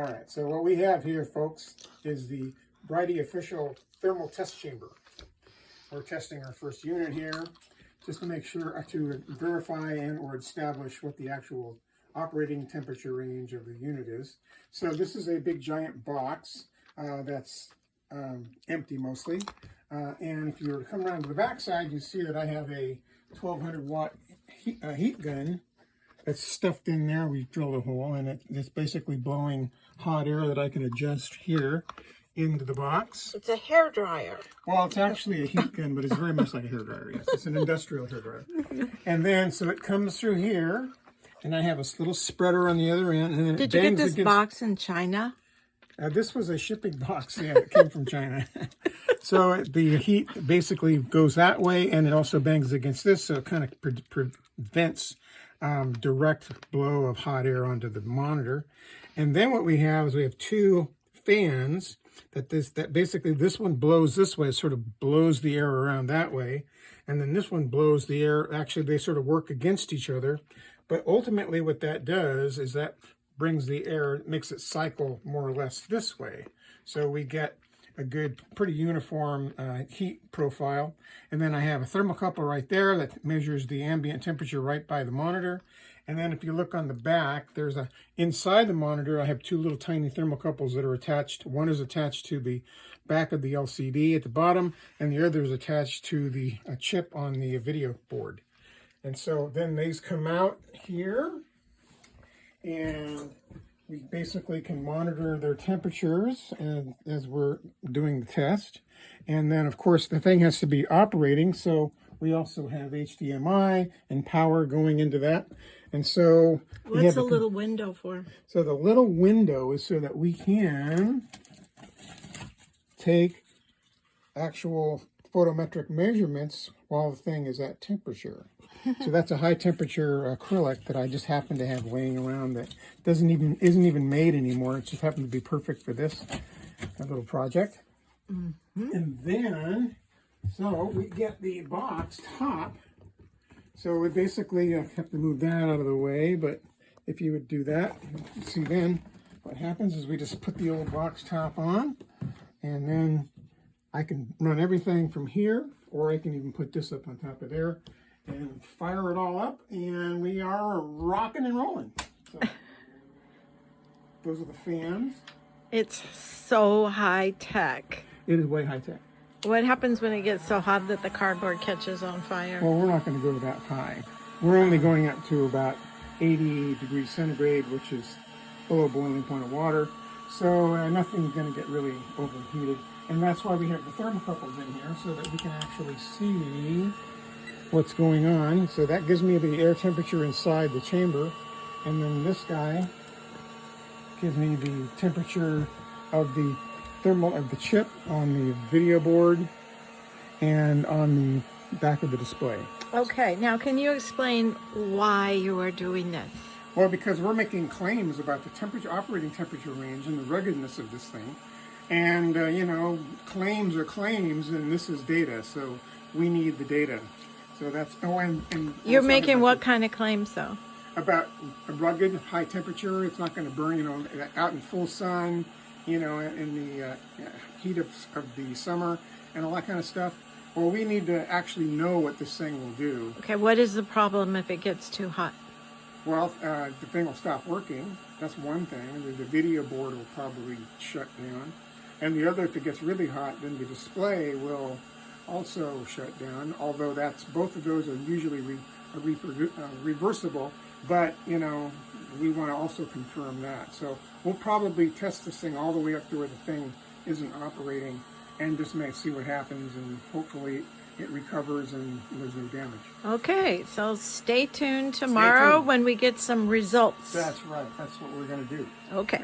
All right, so what we have here, folks, is the Brytee official thermal test chamber. We're testing our first unit here just to make sure to verify and or establish what the actual operating temperature range of the unit is. So this is a big giant box that's empty mostly. And if you were to come around to the back side, you see that I have a 1200 watt heat gun that's stuffed in there. We drilled a hole and it's basically blowing hot air that I can adjust here into the box. It's a hair dryer. Well, it's actually a heat gun, but it's very much like a hair dryer. Yes, it's an industrial hair dryer. And then, so it comes through here, and I have a little spreader on the other end. And then Did you get this box in China? This was a shipping box. Yeah, it came from China. So the heat basically goes that way, and it also bangs against this, so it kind of prevents direct blow of hot air onto the monitor. And then what we have is we have two fans that basically this one blows this way, sort of blows the air around that way, and then this one blows the air. Actually, they sort of work against each other, but ultimately what that does is that brings the air, makes it cycle more or less this way. So we get a good, pretty uniform heat profile. And then I have a thermocouple right there that measures the ambient temperature right by the monitor. And then if you look on the back, there's inside the monitor, I have two little tiny thermocouples that are attached. One is attached to the back of the LCD at the bottom, and the other is attached to the chip on the video board. And so then these come out here, and we basically can monitor their temperatures as we're doing the test. And then, of course, the thing has to be operating, so we also have HDMI and power going into that. And so what's the little window for? So the little window is so that we can take actual photometric measurements while the thing is at temperature. So that's a high temperature acrylic that I just happen to have laying around that isn't even made anymore. It just happened to be perfect for this little project. Mm-hmm. And then, so we get the box top. So we basically have to move that out of the way, but if you would do that, you see then what happens is we just put the old box top on, and then I can run everything from here, or I can even put this up on top of there and fire it all up, and we are rocking and rolling. So, those are the fans. It's so high tech. It is way high tech. What happens when it gets so hot that the cardboard catches on fire? Well, we're not going to go that high. We're only going up to about 80 degrees centigrade, which is below boiling point of water. So nothing's going to get really overheated. And that's why we have the thermocouples in here, so that we can actually see what's going on. So that gives me the air temperature inside the chamber. And then this guy gives me the temperature of the thermal of the chip on the video board and on the back of the display. Okay, now can you explain why you are doing this? Well, because we're making claims about the temperature, operating temperature range and the ruggedness of this thing. And, you know, claims are claims, and this is data, so we need the data. So that's, and you're making what kind of claims, though? About a rugged, high temperature. It's not going to burn, you know, out in full sun, you know, in the heat of the summer and all that kind of stuff. Well, we need to actually know what this thing will do. Okay, what is the problem if it gets too hot? Well, the thing will stop working. That's one thing. The video board will probably shut down. And the other, if it gets really hot, then the display will also shut down, although both of those are usually reversible. But, you know, we want to also confirm that. So we'll probably test this thing all the way up to where the thing isn't operating and just may see what happens, and hopefully it recovers and there's no damage. Okay, so stay tuned tomorrow when we get some results. That's right. That's what we're going to do. Okay.